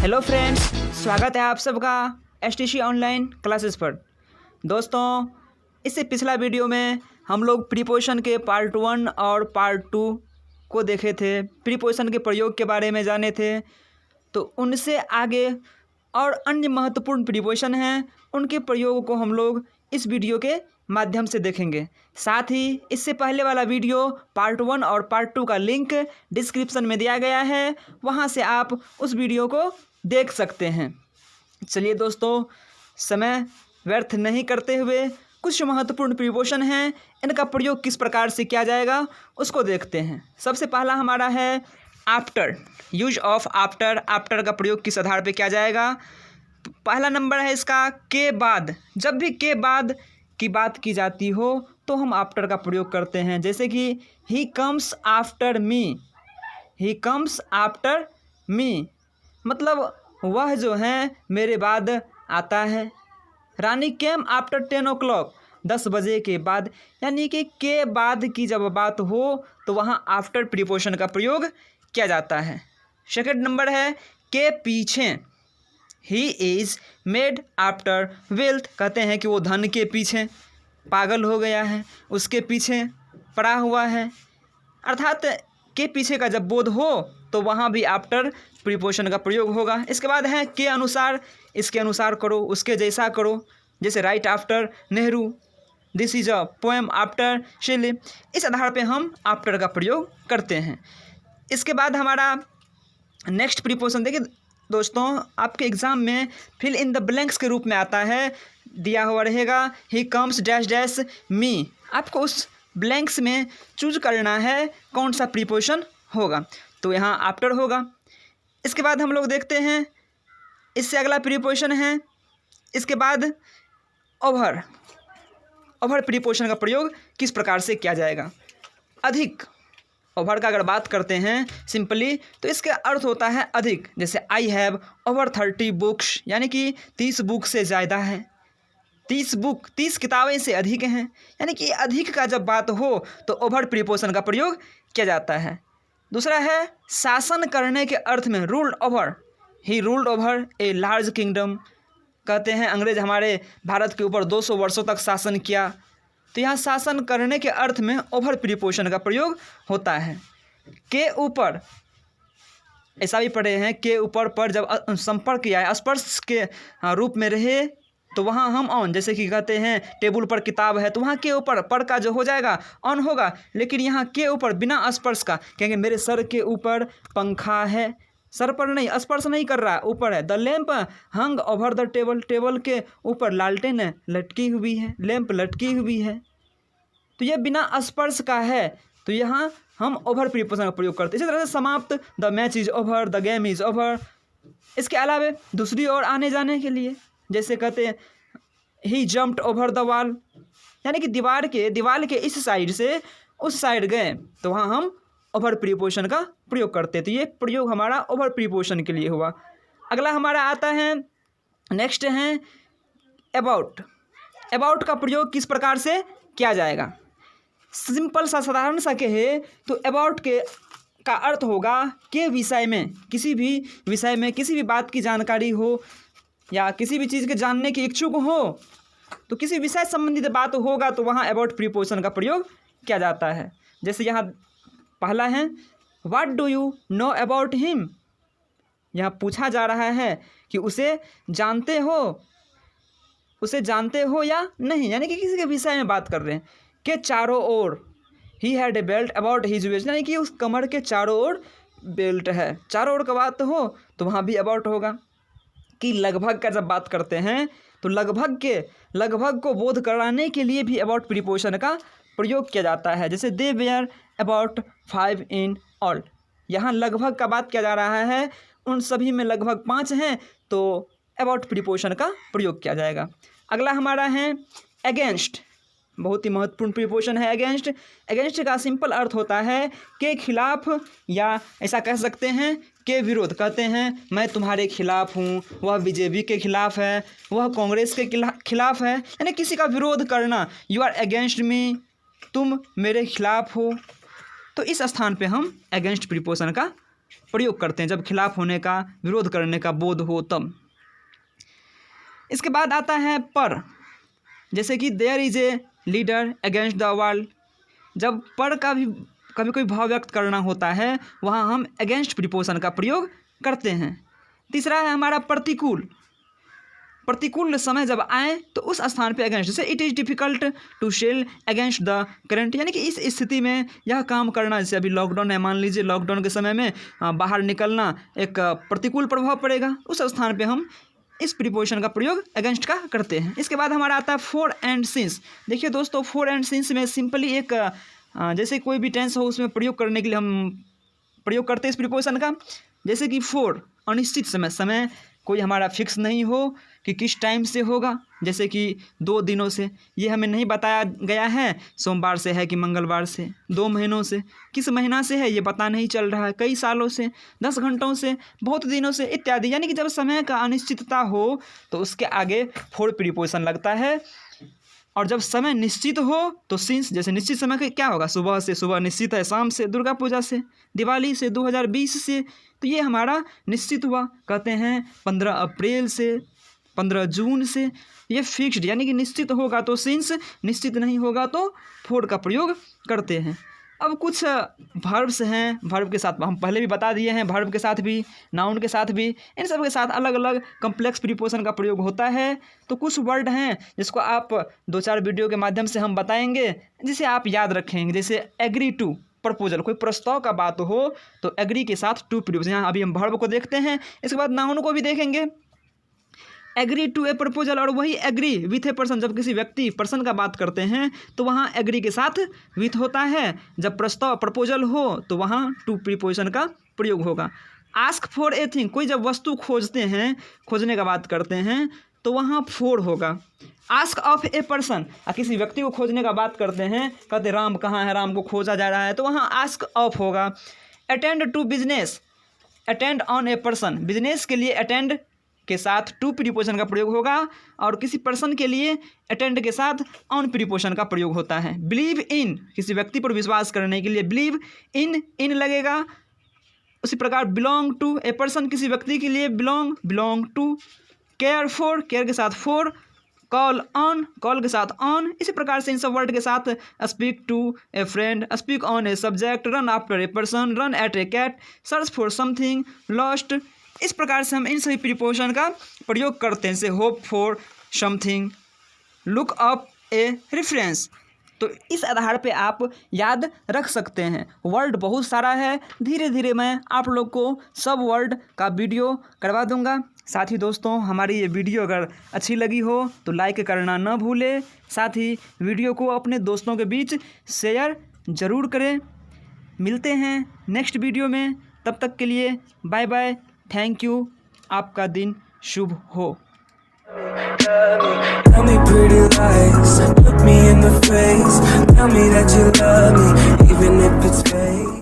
Hello friends, स्वागत है आप सबका एसटीसी ऑनलाइन क्लासेस पर। दोस्तों, इससे पिछला वीडियो में हम लोग प्रीपोजिशन के पार्ट 1 और पार्ट 2 को देखे थे, प्रीपोजिशन के प्रयोग के बारे में जाने थे। तो उनसे आगे और अन्य महत्वपूर्ण प्रीपोजिशन हैं, उनके प्रयोग को हम लोग इस वीडियो के माध्यम से देखेंगे। साथ ही इससे पहले वाला वीडियो पार्ट 1 और पार्ट 2 का लिंक डिस्क्रिप्शन में दिया गया है, वहां से आप उस वीडियो को देख सकते हैं। चलिए दोस्तों, समय व्यर्थ नहीं करते हुए कुछ महत्वपूर्ण प्रीपोजिशन हैं, इनका प्रयोग किस प्रकार से किया जाएगा उसको देखते हैं। सबसे पहला हमारा है after. Use of after. After का प्रयोग किस आधार पे किया जाएगा? तो पहला नंबर है इसका के बाद। जब भी के बाद की बात की जाती हो तो हम आफ्टर का प्रयोग करते हैं। जैसे कि he comes after me. He comes after me मतलब वह जो है मेरे बाद आता है। रानी केम आफ्टर 10 o'clock। 10 बजे के बाद, यानी कि के बाद की जब बात हो तो वहाँ आफ्टर प्रीपोजिशन का प्रयोग किया जाता है। सेकंड नंबर है के पीछे। He is made after wealth. कहते हैं कि वो धन के पीछे पागल हो गया है, उसके पीछे पड़ा हुआ है। अर्थात के पीछे का जब बोध हो तो वहाँ भी आफ्टर प्रीपोजिशन का प्रयोग होगा। इसके बाद है के अनुसार। इसके अनुसार करो, उसके जैसा करो। जैसे write after Nehru, this is a poem after Shelley. इस आधार पे हम आफ्टर का प्रयोग करते हैं। इसके बाद हमारा नेक्स्ट प्रीपोजिशन देखिए दोस्तों, आपके एग्ज़ाम में फिल इन द ब्लैंक्स के रूप में आता है, दिया हुआ रहेगा ही कम्स डैश डैश मी। आपको उस ब्लैंक्स में चूज करना है कौन सा प्रीपोजिशन होगा, तो यहाँ आफ्टर होगा। इसके बाद हम लोग देखते हैं, इससे अगला प्रीपोजिशन है इसके बाद ओवर। ओवर प्रीपोजिशन का प्रयोग किस प्रकार से किया जाएगा? अधिक। ओवर का अगर बात करते हैं सिंपली तो इसका अर्थ होता है अधिक। जैसे आई हैव ओवर 30 बुक्स, यानी कि 30 बुक से ज़्यादा है। 30 किताबें से अधिक हैं, यानी कि अधिक का जब बात हो तो ओवर प्रीपोजिशन का प्रयोग किया जाता है। दूसरा है शासन करने के अर्थ में ruled over. He ruled over a large kingdom. कहते हैं अंग्रेज हमारे भारत के ऊपर 200 वर्षों तक शासन किया, तो यहाँ शासन करने के अर्थ में ओवर प्रीपोजिशन का प्रयोग होता है। के ऊपर, ऐसा भी पढ़े हैं के ऊपर पर जब संपर्क या स्पर्श के रूप में रहे तो वहाँ हम ऑन। जैसे कि कहते हैं टेबल पर किताब है तो वहाँ के ऊपर पर का जो हो जाएगा ऑन होगा, लेकिन यहाँ के ऊपर बिना स्पर्श का कहेंगे मेरे सर के ऊपर पंखा है, सर पर नहीं, स्पर्श नहीं कर रहा, ऊपर है। The lamp hung over the table. Table के ऊपर लालटेन लटकी हुई है, लैंप लटकी हुई है, तो यह बिना स्पर्श का है, तो यहाँ हम ओवर प्रीपोजिशन का प्रयोग करते हैं। इसी तरह से समाप्त, the match is over, the game is over. इसके अलावा दूसरी ओर आने जाने के लिए जैसे कहते हैं ही जम्प्ड ओवर द वॉल, यानी कि दीवार के इस साइड से उस साइड गए तो वहाँ हम ओवर प्रीपोजिशन का प्रयोग करते हैं। तो ये प्रयोग हमारा ओवर प्रीपोजिशन के लिए हुआ। अगला हमारा आता है, नेक्स्ट है अबाउट। अबाउट का प्रयोग किस प्रकार से किया जाएगा? सिंपल सा साधारण सा कहे तो अबाउट के का अर्थ होगा कि विषय में, किसी भी विषय में किसी भी बात की जानकारी हो या किसी भी चीज़ के जानने की इच्छुक हो, तो किसी विषय संबंधित बात होगा तो वहाँ अबाउट प्रीपोजिशन का प्रयोग किया जाता है। जैसे यहाँ पहला है what do you know about him. यहाँ पूछा जा रहा है कि उसे जानते हो या नहीं, यानी कि किसी के विषय में बात कर रहे हैं। के चारों ओर, he had a belt about his waist, यानी कि उस कमर के चारों ओर बेल्ट है। चारों ओर का बात हो तो वहाँ भी अबाउट होगा। कि लगभग का जब बात करते हैं तो लगभग को बोध कराने के लिए भी अबाउट प्रीपोजिशन का प्रयोग किया जाता है। जैसे दे वेयर अबाउट 5 in all। यहाँ लगभग का बात किया जा रहा है, उन सभी में लगभग 5 हैं, तो अबाउट प्रीपोजिशन का प्रयोग किया जाएगा। अगला हमारा है अगेंस्ट। बहुत ही महत्वपूर्ण प्रीपोजिशन है अगेंस्ट। अगेंस्ट का सिंपल अर्थ होता है के खिलाफ, या ऐसा कह सकते हैं के विरोध। कहते हैं मैं तुम्हारे खिलाफ हूँ, वह बीजेपी के खिलाफ है, वह कांग्रेस के खिलाफ है, यानी किसी का विरोध करना। यू आर अगेंस्ट मी, तुम मेरे खिलाफ हो। तो इस स्थान पे हम अगेंस्ट प्रीपोजिशन का प्रयोग करते हैं, जब खिलाफ होने का, विरोध करने का बोध हो तब। इसके बाद आता है पर, जैसे कि there is a leader against the world. जब पर का भी कभी कोई भाव व्यक्त करना होता है, वहाँ हम अगेंस्ट प्रीपोजिशन का प्रयोग करते हैं। तीसरा है हमारा प्रतिकूल। प्रतिकूल समय जब आए तो उस स्थान पे अगेंस्ट, जैसे it is difficult to sail against the current, यानी कि इस स्थिति में यह काम करना, जैसे अभी लॉकडाउन है, मान लीजिए लॉकडाउन के समय में बाहर निकलना एक प्रतिकूल प्रभाव पड़ेगा, उस स्थान पे हम इस प्रीपोजिशन का प्रयोग अगेंस्ट का करते हैं। इसके बाद हमारा आता है फॉर एंड सिंस। देखिए दोस्तों, फॉर एंड सिंस में सिंपली एक जैसे कोई भी टेंस हो उसमें प्रयोग करने के लिए हम प्रयोग करते हैं इस प्रीपोजिशन का। जैसे कि फॉर अनिश्चित समय, समय कोई हमारा फिक्स नहीं हो कि किस टाइम से होगा, जैसे कि 2 दिनों से, ये हमें नहीं बताया गया है सोमवार से है कि मंगलवार से, 2 महीनों से, किस महीना से है ये पता नहीं चल रहा है, कई सालों से, 10 घंटों से, बहुत दिनों से इत्यादि। यानी कि जब समय का अनिश्चितता हो तो उसके आगे फॉर प्रीपोजिशन लगता है। और जब समय निश्चित हो तो सिंस, जैसे निश्चित समय का क्या होगा, सुबह से, सुबह निश्चित है, शाम से, दुर्गा पूजा से, दिवाली से, 2020 से, तो ये हमारा निश्चित हुआ। कहते हैं 15 अप्रैल से, 15 जून से, ये फिक्स्ड, यानी कि निश्चित होगा तो सिंस, निश्चित नहीं होगा तो फॉर का प्रयोग करते हैं। अब कुछ वर्ब्स हैं, वर्ब के साथ हम पहले भी बता दिए हैं, वर्ब के साथ भी, नाउन के साथ भी, इन सब के साथ अलग अलग कम्प्लेक्स प्रीपोजिशन का प्रयोग होता है। तो कुछ वर्ड हैं जिसको आप 2-4 वीडियो के माध्यम से हम बताएंगे, जिसे आप याद रखेंगे। जैसे एग्री टू प्रपोजल, कोई प्रस्ताव का बात हो तो एग्री के साथ टू प्रीपोजिशन। यहाँ अभी हम वर्ब को देखते हैं, इसके बाद नाउन को भी देखेंगे। एग्री टू ए प्रपोजल, और वही एग्री विथ ए पर्सन, जब किसी व्यक्ति पर्सन का बात करते हैं तो वहाँ एग्री के साथ विथ होता है। जब प्रस्ताव प्रपोजल हो तो वहाँ टू प्रीपोजिशन का प्रयोग होगा। आस्क फॉर ए थिंग, कोई जब वस्तु खोजते हैं, खोजने का बात करते हैं तो वहाँ फॉर होगा। आस्क ऑफ ए पर्सन, किसी व्यक्ति को खोजने का बात करते हैं, कहते राम कहाँ है, राम को खोजा जा रहा है, तो वहाँ आस्क ऑफ होगा। Attend to business, attend on a person, business के लिए अटेंड के साथ टू प्रीपोजिशन का प्रयोग होगा, और किसी पर्सन के लिए अटेंड के साथ ऑन प्रीपोजिशन का प्रयोग होता है। बिलीव इन, किसी व्यक्ति पर विश्वास करने के लिए बिलीव इन लगेगा। उसी प्रकार बिलोंग टू ए पर्सन, किसी व्यक्ति के लिए belong to. Care for, care के साथ फॉर। कॉल ऑन, कॉल के साथ ऑन। इसी प्रकार से इन सब वर्ड के साथ speak to a friend, speak on a subject, run after a person, run at a cat, search for something, lost. इस प्रकार से हम इन सभी प्रीपोजिशन का प्रयोग करते हैं, जैसे hope for something, look up a reference. तो इस आधार पे आप याद रख सकते हैं। वर्ड बहुत सारा है, धीरे धीरे मैं आप लोग को सब वर्ड का वीडियो करवा दूंगा। साथ ही दोस्तों, हमारी ये वीडियो अगर अच्छी लगी हो तो लाइक करना न भूलें, साथ ही वीडियो को अपने दोस्तों के बीच शेयर ज़रूर करें। मिलते हैं नेक्स्ट वीडियो में, तब तक के लिए बाय बाय, थैंक यू, आपका दिन शुभ हो। Tell me pretty lies, look me in the face, tell me that you love me, even if it's fake.